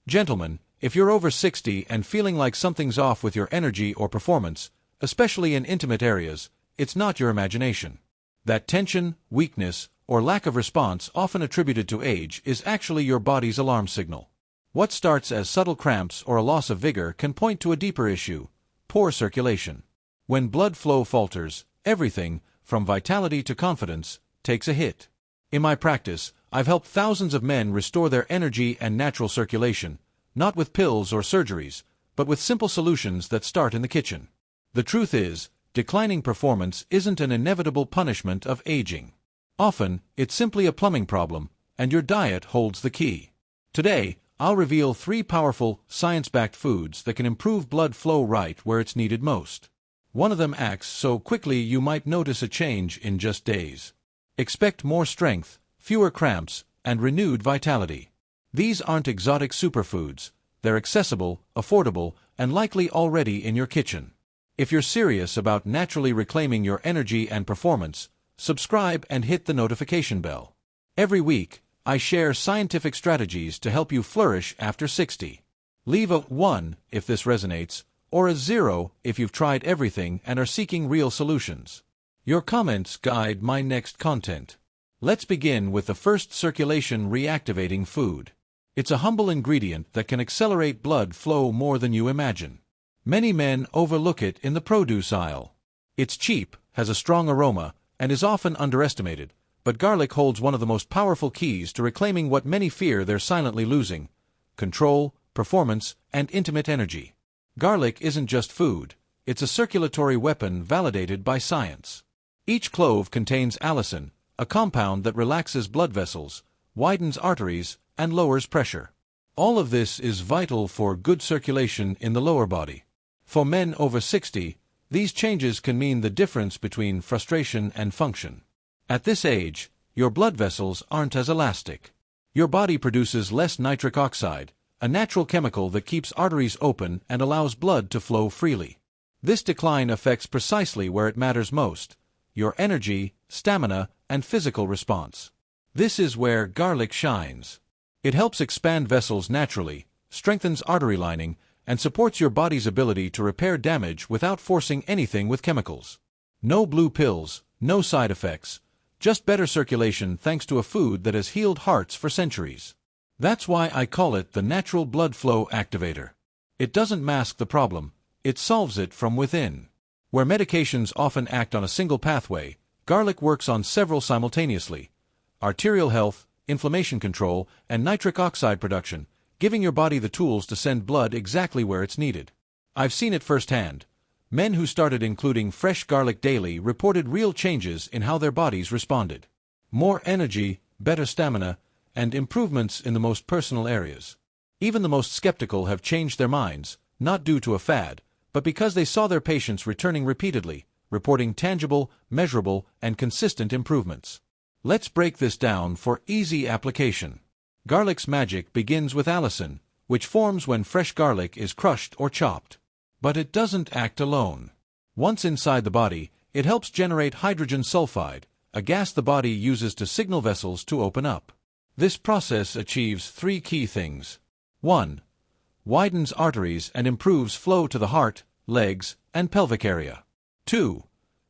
Gentlemen, if you're over 60 and feeling like something's off with your energy or performance, especially in intimate areas, it's not your imagination. That tension, weakness, or lack of response often attributed to age is actually your body's alarm signal. What starts as subtle cramps or a loss of vigor can point to a deeper issue: poor circulation. When blood flow falters, everything, from vitality to confidence, takes a hit. In my practice, I've helped thousands of men restore their energy and natural circulation, not with pills or surgeries, but with simple solutions that start in the kitchen. The truth is, declining performance isn't an inevitable punishment of aging. Often, it's simply a plumbing problem, and your diet holds the key. Today, I'll reveal 3 powerful, science-backed foods that can improve blood flow right where it's needed most. One of them acts so quickly you might notice a change in just days. Expect more strength, fewer cramps, and renewed vitality. These aren't exotic superfoods. They're accessible, affordable, and likely already in your kitchen. If you're serious about naturally reclaiming your energy and performance, subscribe and hit the notification bell. Every week, I share scientific strategies to help you flourish after 60. Leave a 1 if this resonates, or a 0 if you've tried everything and are seeking real solutions. Your comments guide my next content. Let's begin with the first circulation reactivating food. It's a humble ingredient that can accelerate blood flow more than you imagine. Many men overlook it in the produce aisle. It's cheap, has a strong aroma, and is often underestimated, but garlic holds one of the most powerful keys to reclaiming what many fear they're silently losing: control, performance, and intimate energy. Garlic isn't just food, it's a circulatory weapon validated by science. Each clove contains allicin, a compound that relaxes blood vessels, widens arteries, and lowers pressure. All of this is vital for good circulation in the lower body. For men over 60, these changes can mean the difference between frustration and function. At this age, your blood vessels aren't as elastic. Your body produces less nitric oxide, a natural chemical that keeps arteries open and allows blood to flow freely. This decline affects precisely where it matters most: your energy, stamina, and physical response. This is where garlic shines. It helps expand vessels naturally, strengthens artery lining, and supports your body's ability to repair damage without forcing anything with chemicals. No blue pills, no side effects, just better circulation thanks to a food that has healed hearts for centuries. That's why I call it the natural blood flow activator. It doesn't mask the problem, it solves it from within. Where medications often act on a single pathway, garlic works on several simultaneously: arterial health, inflammation control, and nitric oxide production, giving your body the tools to send blood exactly where it's needed. I've seen it firsthand. Men who started including fresh garlic daily reported real changes in how their bodies responded. More energy, better stamina, and improvements in the most personal areas. Even the most skeptical have changed their minds, not due to a fad, but because they saw their patients returning repeatedly, reporting tangible, measurable, and consistent improvements. Let's break this down for easy application. Garlic's magic begins with allicin, which forms when fresh garlic is crushed or chopped. But it doesn't act alone. Once inside the body, it helps generate hydrogen sulfide, a gas the body uses to signal vessels to open up. This process achieves 3 key things. 1. Widens arteries and improves flow to the heart, legs, and pelvic area. 2.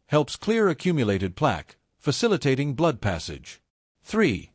Helps clear accumulated plaque, facilitating blood passage. 3.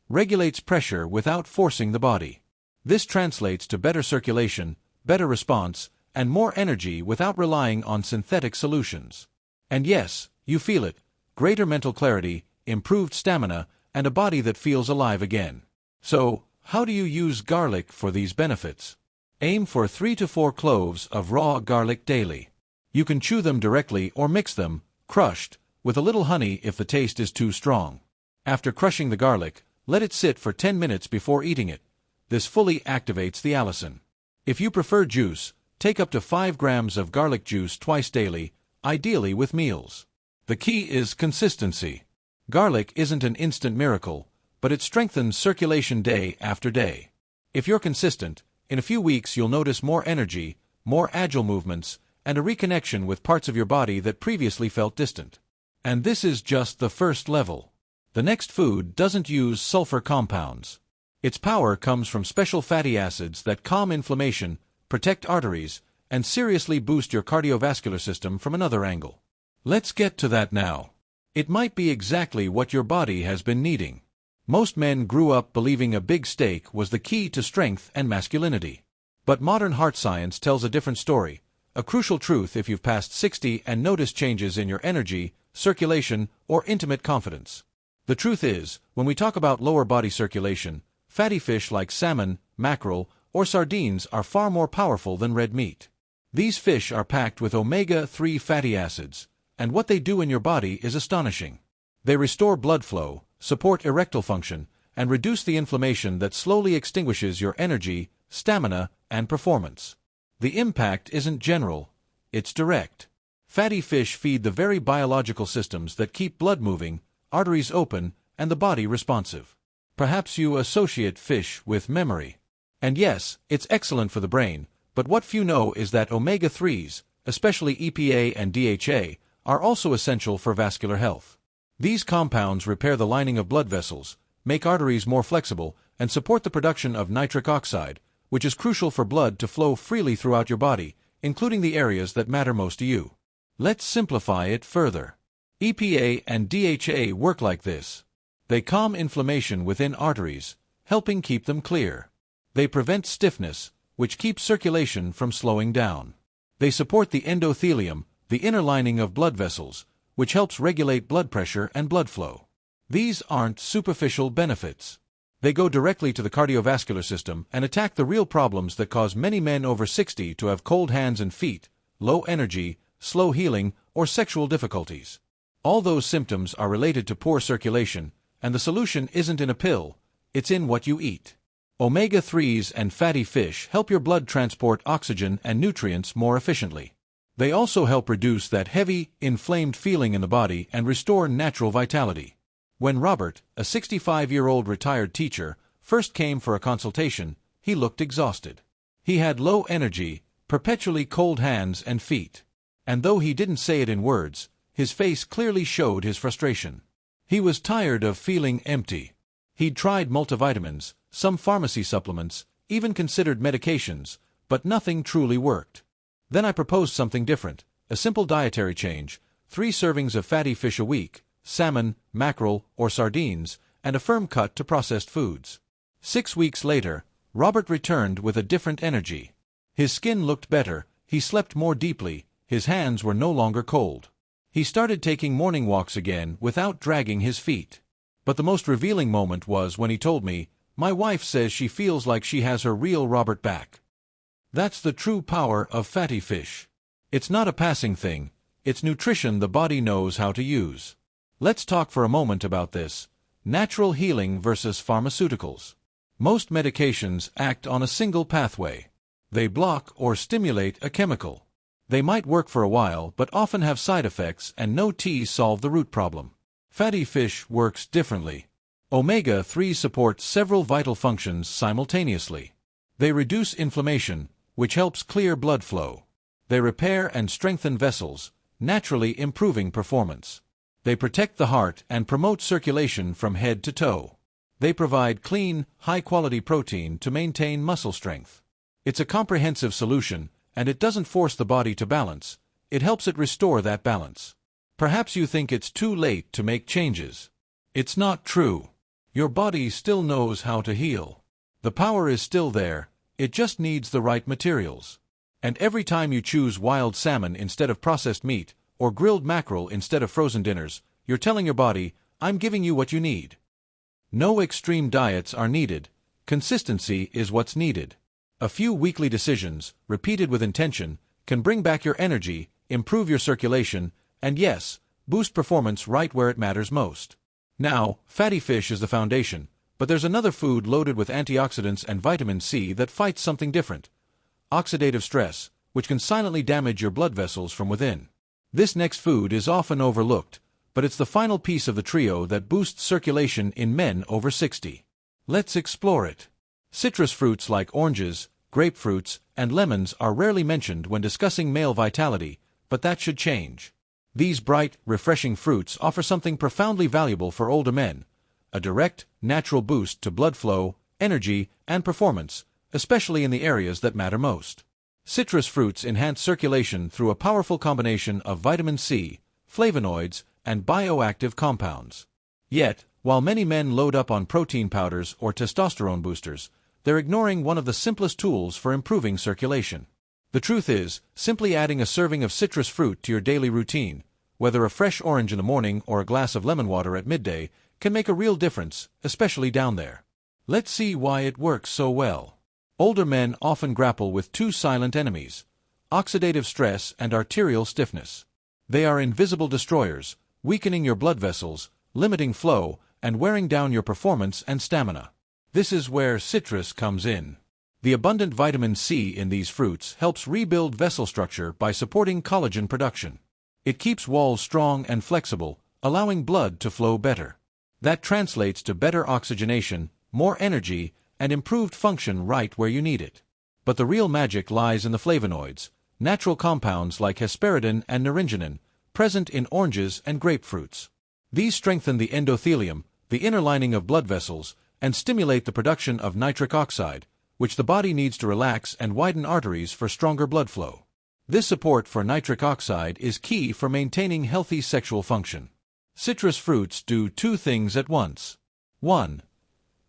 Regulates pressure without forcing the body. This translates to better circulation, better response, and more energy without relying on synthetic solutions. And yes, you feel it: greater mental clarity, improved stamina, and a body that feels alive again. So, how do you use garlic for these benefits? Aim for 3 to 4 cloves of raw garlic daily. You can chew them directly or mix them, crushed, with a little honey if the taste is too strong. After crushing the garlic, let it sit for 10 minutes before eating it. This fully activates the allicin. If you prefer juice, take up to 5 grams of garlic juice twice daily, ideally with meals. The key is consistency. Garlic isn't an instant miracle, but it strengthens circulation day after day. If you're consistent, in a few weeks you'll notice more energy, more agile movements, and a reconnection with parts of your body that previously felt distant. And this is just the first level. The next food doesn't use sulfur compounds. Its power comes from special fatty acids that calm inflammation, protect arteries, and seriously boost your cardiovascular system from another angle. Let's get to that now. It might be exactly what your body has been needing. Most men grew up believing a big steak was the key to strength and masculinity. But modern heart science tells a different story, a crucial truth if you've passed 60 and noticed changes in your energy, circulation, or intimate confidence. The truth is, when we talk about lower body circulation, fatty fish like salmon, mackerel, or sardines are far more powerful than red meat. These fish are packed with omega-3 fatty acids, and what they do in your body is astonishing. They restore blood flow, support erectile function, and reduce the inflammation that slowly extinguishes your energy, stamina, and performance. The impact isn't general, it's direct. Fatty fish feed the very biological systems that keep blood moving, arteries open, and the body responsive. Perhaps you associate fish with memory. And yes, it's excellent for the brain, but what few know is that omega-3s, especially EPA and DHA, are also essential for vascular health. These compounds repair the lining of blood vessels, make arteries more flexible, and support the production of nitric oxide, which is crucial for blood to flow freely throughout your body, including the areas that matter most to you. Let's simplify it further. EPA and DHA work like this. They calm inflammation within arteries, helping keep them clear. They prevent stiffness, which keeps circulation from slowing down. They support the endothelium, the inner lining of blood vessels, which helps regulate blood pressure and blood flow. These aren't superficial benefits. They go directly to the cardiovascular system and attack the real problems that cause many men over 60 to have cold hands and feet, low energy, slow healing, or sexual difficulties. All those symptoms are related to poor circulation, and the solution isn't in a pill, it's in what you eat. Omega-3s and fatty fish help your blood transport oxygen and nutrients more efficiently. They also help reduce that heavy, inflamed feeling in the body and restore natural vitality. When Robert, a 65-year-old retired teacher, first came for a consultation, he looked exhausted. He had low energy, perpetually cold hands and feet. And though he didn't say it in words, his face clearly showed his frustration. He was tired of feeling empty. He'd tried multivitamins, some pharmacy supplements, even considered medications, but nothing truly worked. Then I proposed something different, a simple dietary change, 3 servings of fatty fish a week, salmon, mackerel, or sardines, and a firm cut to processed foods. 6 weeks later, Robert returned with a different energy. His skin looked better, he slept more deeply, his hands were no longer cold. He started taking morning walks again without dragging his feet. But the most revealing moment was when he told me, "My wife says she feels like she has her real Robert back." That's the true power of fatty fish. It's not a passing thing, it's nutrition the body knows how to use. Let's talk for a moment about this. Natural healing versus pharmaceuticals. Most medications act on a single pathway. They block or stimulate a chemical. They might work for a while but often have side effects and no teas solve the root problem. Fatty fish works differently. Omega-3 support several vital functions simultaneously. They reduce inflammation, which helps clear blood flow. They repair and strengthen vessels, naturally improving performance. They protect the heart and promote circulation from head to toe. They provide clean, high-quality protein to maintain muscle strength. It's a comprehensive solution, and it doesn't force the body to balance, it helps it restore that balance. Perhaps you think it's too late to make changes. It's not true. Your body still knows how to heal. The power is still there, it just needs the right materials. And every time you choose wild salmon instead of processed meat, or grilled mackerel instead of frozen dinners, you're telling your body, "I'm giving you what you need." No extreme diets are needed. Consistency is what's needed. A few weekly decisions, repeated with intention, can bring back your energy, improve your circulation, and yes, boost performance right where it matters most. Now, fatty fish is the foundation, but there's another food loaded with antioxidants and vitamin C that fights something different. Oxidative stress, which can silently damage your blood vessels from within. This next food is often overlooked, but it's the final piece of the trio that boosts circulation in men over 60. Let's explore it. Citrus fruits like oranges, grapefruits, and lemons are rarely mentioned when discussing male vitality, but that should change. These bright, refreshing fruits offer something profoundly valuable for older men, a direct, natural boost to blood flow, energy, and performance, especially in the areas that matter most. Citrus fruits enhance circulation through a powerful combination of vitamin C, flavonoids, and bioactive compounds. Yet, while many men load up on protein powders or testosterone boosters, they're ignoring one of the simplest tools for improving circulation. The truth is, simply adding a serving of citrus fruit to your daily routine, whether a fresh orange in the morning or a glass of lemon water at midday, can make a real difference, especially down there. Let's see why it works so well. Older men often grapple with two silent enemies: oxidative stress and arterial stiffness. They are invisible destroyers, weakening your blood vessels, limiting flow, and wearing down your performance and stamina. This is where citrus comes in. The abundant vitamin C in these fruits helps rebuild vessel structure by supporting collagen production. It keeps walls strong and flexible, allowing blood to flow better. That translates to better oxygenation, more energy, and improved function right where you need it. But the real magic lies in the flavonoids, natural compounds like hesperidin and naringenin, present in oranges and grapefruits. These strengthen the endothelium, the inner lining of blood vessels, and stimulate the production of nitric oxide, which the body needs to relax and widen arteries for stronger blood flow. This support for nitric oxide is key for maintaining healthy sexual function. Citrus fruits do two things at once. 1.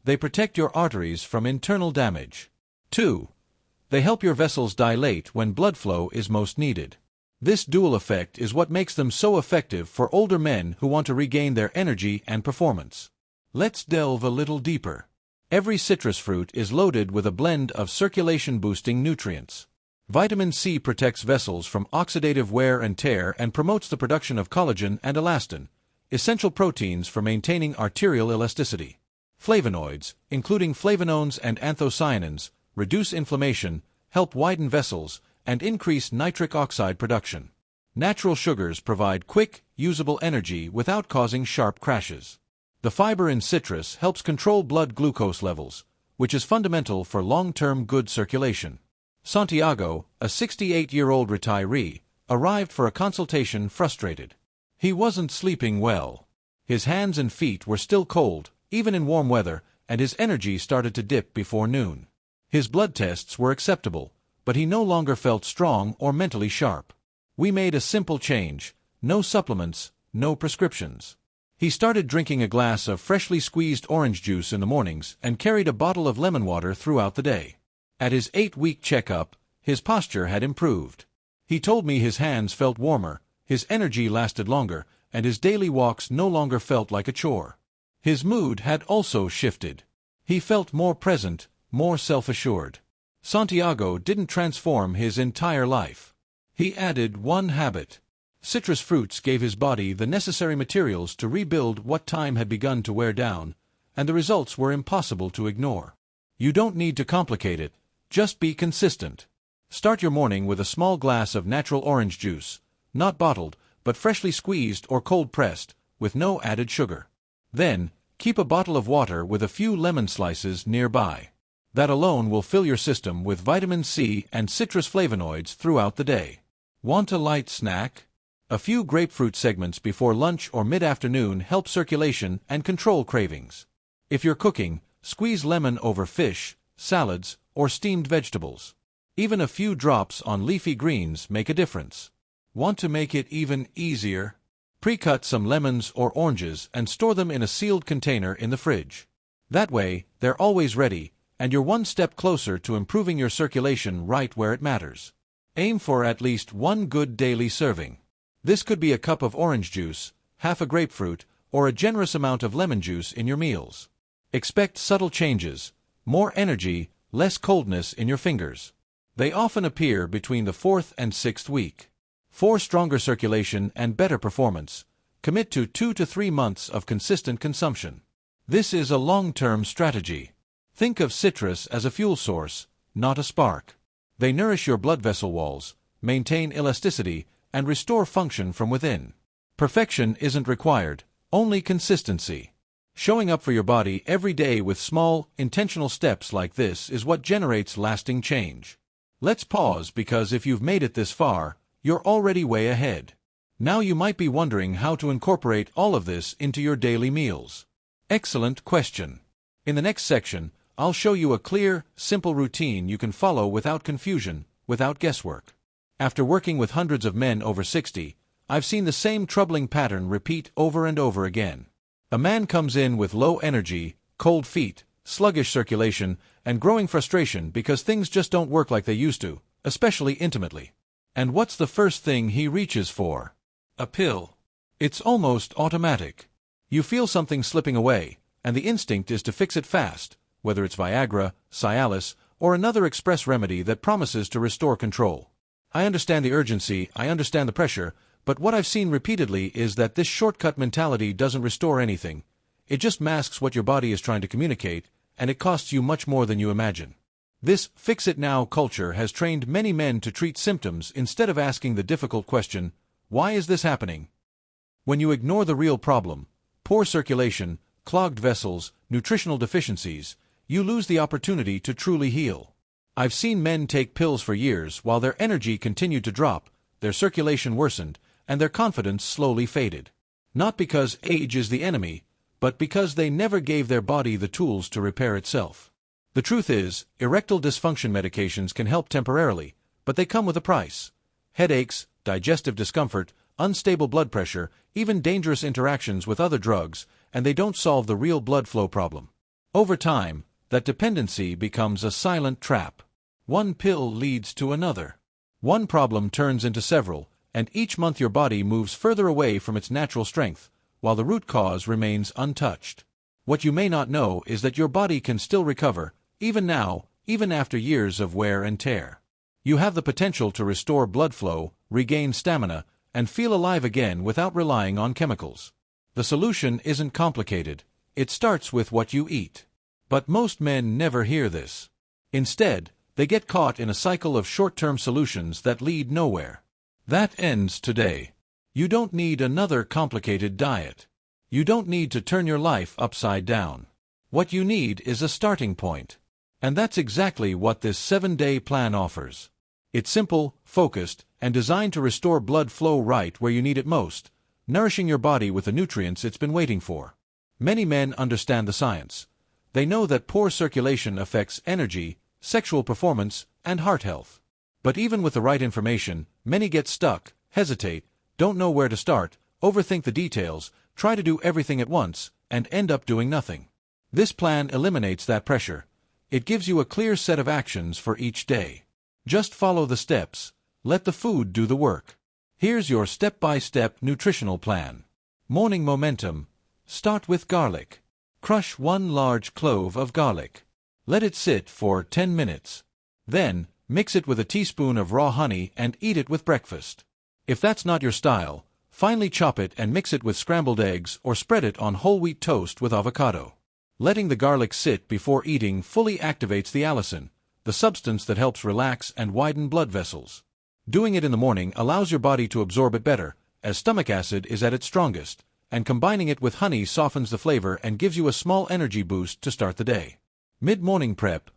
They protect your arteries from internal damage. 2. They help your vessels dilate when blood flow is most needed. This dual effect is what makes them so effective for older men who want to regain their energy and performance. Let's delve a little deeper. Every citrus fruit is loaded with a blend of circulation-boosting nutrients. Vitamin C protects vessels from oxidative wear and tear and promotes the production of collagen and elastin, essential proteins for maintaining arterial elasticity. Flavonoids, including flavonoids and anthocyanins, reduce inflammation, help widen vessels, and increase nitric oxide production. Natural sugars provide quick, usable energy without causing sharp crashes. The fiber in citrus helps control blood glucose levels, which is fundamental for long-term good circulation. Santiago, a 68-year-old retiree, arrived for a consultation frustrated. He wasn't sleeping well. His hands and feet were still cold, even in warm weather, and his energy started to dip before noon. His blood tests were acceptable, but he no longer felt strong or mentally sharp. We made a simple change: no supplements, no prescriptions. He started drinking a glass of freshly squeezed orange juice in the mornings and carried a bottle of lemon water throughout the day. At his 8-week checkup, his posture had improved. He told me his hands felt warmer, his energy lasted longer, and his daily walks no longer felt like a chore. His mood had also shifted. He felt more present, more self-assured. Santiago didn't transform his entire life. He added one habit. Citrus fruits gave his body the necessary materials to rebuild what time had begun to wear down, and the results were impossible to ignore. You don't need to complicate it, just be consistent. Start your morning with a small glass of natural orange juice, not bottled, but freshly squeezed or cold-pressed, with no added sugar. Then, keep a bottle of water with a few lemon slices nearby. That alone will fill your system with vitamin C and citrus flavonoids throughout the day. Want a light snack? A few grapefruit segments before lunch or mid-afternoon help circulation and control cravings. If you're cooking, squeeze lemon over fish, salads, or steamed vegetables. Even a few drops on leafy greens make a difference. Want to make it even easier? Pre-cut some lemons or oranges and store them in a sealed container in the fridge. That way, they're always ready, and you're one step closer to improving your circulation right where it matters. Aim for at least one good daily serving. This could be a cup of orange juice, half a grapefruit, or a generous amount of lemon juice in your meals. Expect subtle changes: more energy, less coldness in your fingers. They often appear between the 4th and 6th week. For stronger circulation and better performance, commit to 2 to 3 months of consistent consumption. This is a long-term strategy. Think of citrus as a fuel source, not a spark. They nourish your blood vessel walls, maintain elasticity, and restore function from within. Perfection isn't required, only consistency. Showing up for your body every day with small, intentional steps like this is what generates lasting change. Let's pause, because if you've made it this far, you're already way ahead. Now you might be wondering how to incorporate all of this into your daily meals. Excellent question. In the next section, I'll show you a clear, simple routine you can follow without confusion, without guesswork. After working with hundreds of men over 60, I've seen the same troubling pattern repeat over and over again. A man comes in with low energy, cold feet, sluggish circulation, and growing frustration because things just don't work like they used to, especially intimately. And what's the first thing he reaches for? A pill. It's almost automatic. You feel something slipping away, and the instinct is to fix it fast, whether it's Viagra, Cialis, or another express remedy that promises to restore control. I understand the urgency, I understand the pressure, but what I've seen repeatedly is that this shortcut mentality doesn't restore anything. It just masks what your body is trying to communicate, and it costs you much more than you imagine. This fix-it-now culture has trained many men to treat symptoms instead of asking the difficult question, why is this happening? When you ignore the real problem, poor circulation, clogged vessels, nutritional deficiencies, you lose the opportunity to truly heal. I've seen men take pills for years while their energy continued to drop, their circulation worsened, and their confidence slowly faded. Not because age is the enemy, but because they never gave their body the tools to repair itself. The truth is, erectile dysfunction medications can help temporarily, but they come with a price. Headaches, digestive discomfort, unstable blood pressure, even dangerous interactions with other drugs, and they don't solve the real blood flow problem. Over time, that dependency becomes a silent trap. One pill leads to another. One problem turns into several, and each month your body moves further away from its natural strength, while the root cause remains untouched. What you may not know is that your body can still recover, even now, even after years of wear and tear. You have the potential to restore blood flow, regain stamina, and feel alive again without relying on chemicals. The solution isn't complicated. It starts with what you eat. But most men never hear this. Instead, they get caught in a cycle of short-term solutions that lead nowhere. That ends today. You don't need another complicated diet. You don't need to turn your life upside down. What you need is a starting point. And that's exactly what this 7-day plan offers. It's simple, focused, and designed to restore blood flow right where you need it most, nourishing your body with the nutrients it's been waiting for. Many men understand the science. They know that poor circulation affects energy, sexual performance, and heart health. But even with the right information, many get stuck, hesitate, don't know where to start, overthink the details, try to do everything at once, and end up doing nothing. This plan eliminates that pressure. It gives you a clear set of actions for each day. Just follow the steps. Let the food do the work. Here's your step-by-step nutritional plan. Morning momentum. Start with garlic. Crush 1 large clove of garlic. Let it sit for 10 minutes. Then, mix it with a teaspoon of raw honey and eat it with breakfast. If that's not your style, finely chop it and mix it with scrambled eggs or spread it on whole wheat toast with avocado. Letting the garlic sit before eating fully activates the allicin, the substance that helps relax and widen blood vessels. Doing it in the morning allows your body to absorb it better, as stomach acid is at its strongest, and combining it with honey softens the flavor and gives you a small energy boost to start the day. Mid-morning prep.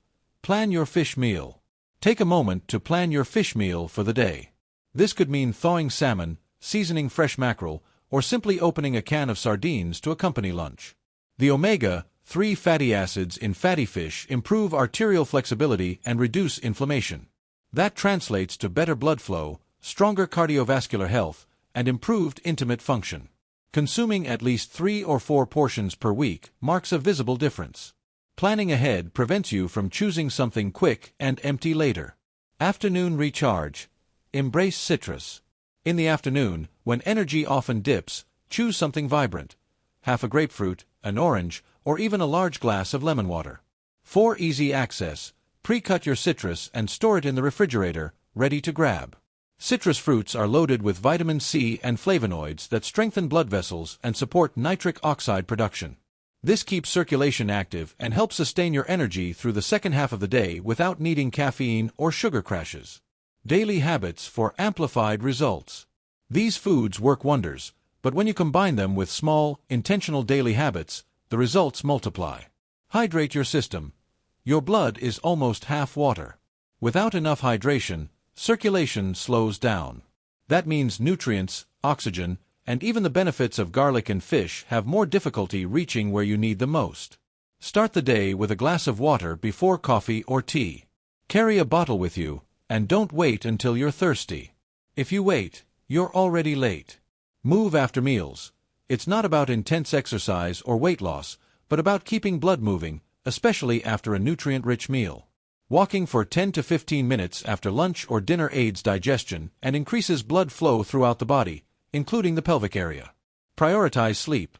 Plan your fish meal. Take a moment to plan your fish meal for the day. This could mean thawing salmon, seasoning fresh mackerel, or simply opening a can of sardines to accompany lunch. The omega-3 fatty acids in fatty fish improve arterial flexibility and reduce inflammation. That translates to better blood flow, stronger cardiovascular health, and improved intimate function. Consuming at least 3 or 4 portions per week marks a visible difference. Planning ahead prevents you from choosing something quick and empty later. Afternoon recharge. Embrace citrus. In the afternoon, when energy often dips, choose something vibrant. Half a grapefruit, an orange, or even a large glass of lemon water. For easy access, pre-cut your citrus and store it in the refrigerator, ready to grab. Citrus fruits are loaded with vitamin C and flavonoids that strengthen blood vessels and support nitric oxide production. This keeps circulation active and helps sustain your energy through the second half of the day without needing caffeine or sugar crashes. Daily habits for amplified results. These foods work wonders, but when you combine them with small, intentional daily habits, the results multiply. Hydrate your system. Your blood is almost half water. Without enough hydration, circulation slows down. That means nutrients, oxygen, and even the benefits of garlic and fish have more difficulty reaching where you need them most. Start the day with a glass of water before coffee or tea. Carry a bottle with you, and don't wait until you're thirsty. If you wait, you're already late. Move after meals. It's not about intense exercise or weight loss, but about keeping blood moving, especially after a nutrient-rich meal. Walking for 10 to 15 minutes after lunch or dinner aids digestion and increases blood flow throughout the body, including the pelvic area. Prioritize sleep.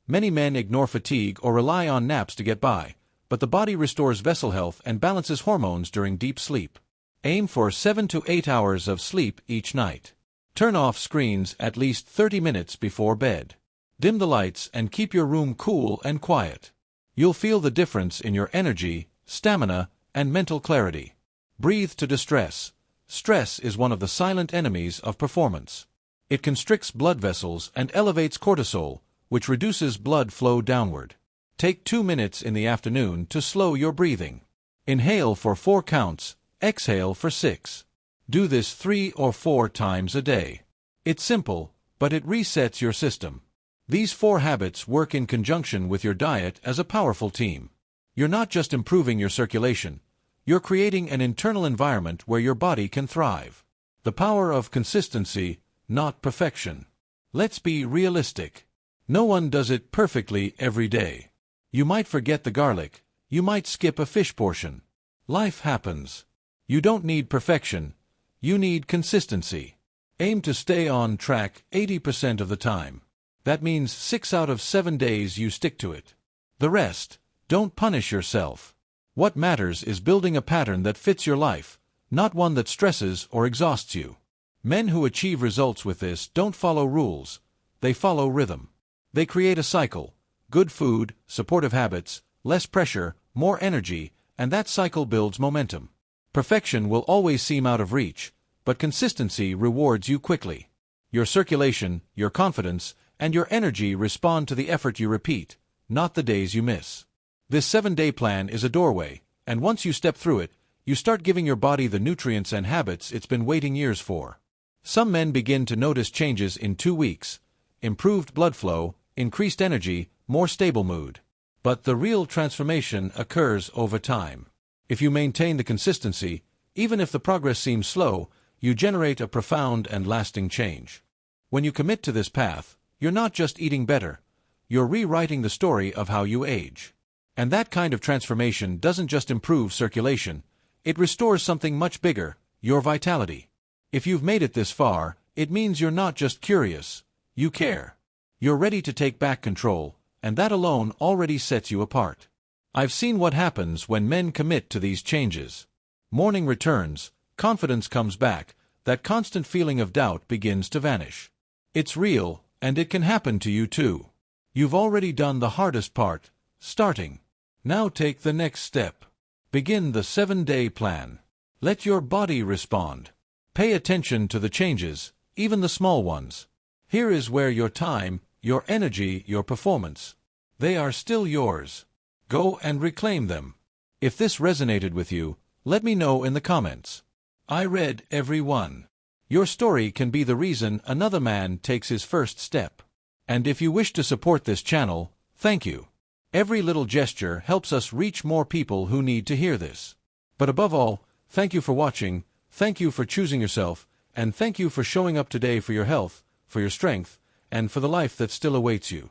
Many men ignore fatigue or rely on naps to get by, but the body restores vessel health and balances hormones during deep sleep. Aim for 7 to 8 hours of sleep each night. Turn off screens at least 30 minutes before bed. Dim the lights and keep your room cool and quiet. You'll feel the difference in your energy, stamina, and mental clarity. Breathe to distress. Stress is one of the silent enemies of performance. It constricts blood vessels and elevates cortisol, which reduces blood flow downward. Take 2 minutes in the afternoon to slow your breathing. Inhale for 4 counts, exhale for 6. Do this 3 or 4 times a day. It's simple, but it resets your system. These 4 habits work in conjunction with your diet as a powerful team. You're not just improving your circulation, you're creating an internal environment where your body can thrive. The power of consistency, not perfection. Let's be realistic. No one does it perfectly every day. You might forget the garlic, you might skip a fish portion. Life happens. You don't need perfection, you need consistency. Aim to stay on track 80% of the time. That means 6 out of 7 days you stick to it. The rest, don't punish yourself. What matters is building a pattern that fits your life, not one that stresses or exhausts you. Men who achieve results with this don't follow rules, they follow rhythm. They create a cycle: good food, supportive habits, less pressure, more energy, and that cycle builds momentum. Perfection will always seem out of reach, but consistency rewards you quickly. Your circulation, your confidence, and your energy respond to the effort you repeat, not the days you miss. This 7-day plan is a doorway, and once you step through it, you start giving your body the nutrients and habits it's been waiting years for. Some men begin to notice changes in 2 weeks: improved blood flow, increased energy, more stable mood. But the real transformation occurs over time. If you maintain the consistency, even if the progress seems slow, you generate a profound and lasting change. When you commit to this path, you're not just eating better, you're rewriting the story of how you age. And that kind of transformation doesn't just improve circulation, it restores something much bigger: your vitality. If you've made it this far, it means you're not just curious, you care. You're ready to take back control, and that alone already sets you apart. I've seen what happens when men commit to these changes. Morning returns, confidence comes back, that constant feeling of doubt begins to vanish. It's real, and it can happen to you too. You've already done the hardest part, starting. Now take the next step. Begin the 7-day plan. Let your body respond. Pay attention to the changes, even the small ones. Here is where your time, your energy, your performance, they are still yours. Go and reclaim them. If this resonated with you, let me know in the comments. I read every one. Your story can be the reason another man takes his first step. And if you wish to support this channel, thank you. Every little gesture helps us reach more people who need to hear this. But above all, thank you for watching, thank you for choosing yourself, and thank you for showing up today for your health, for your strength, and for the life that still awaits you.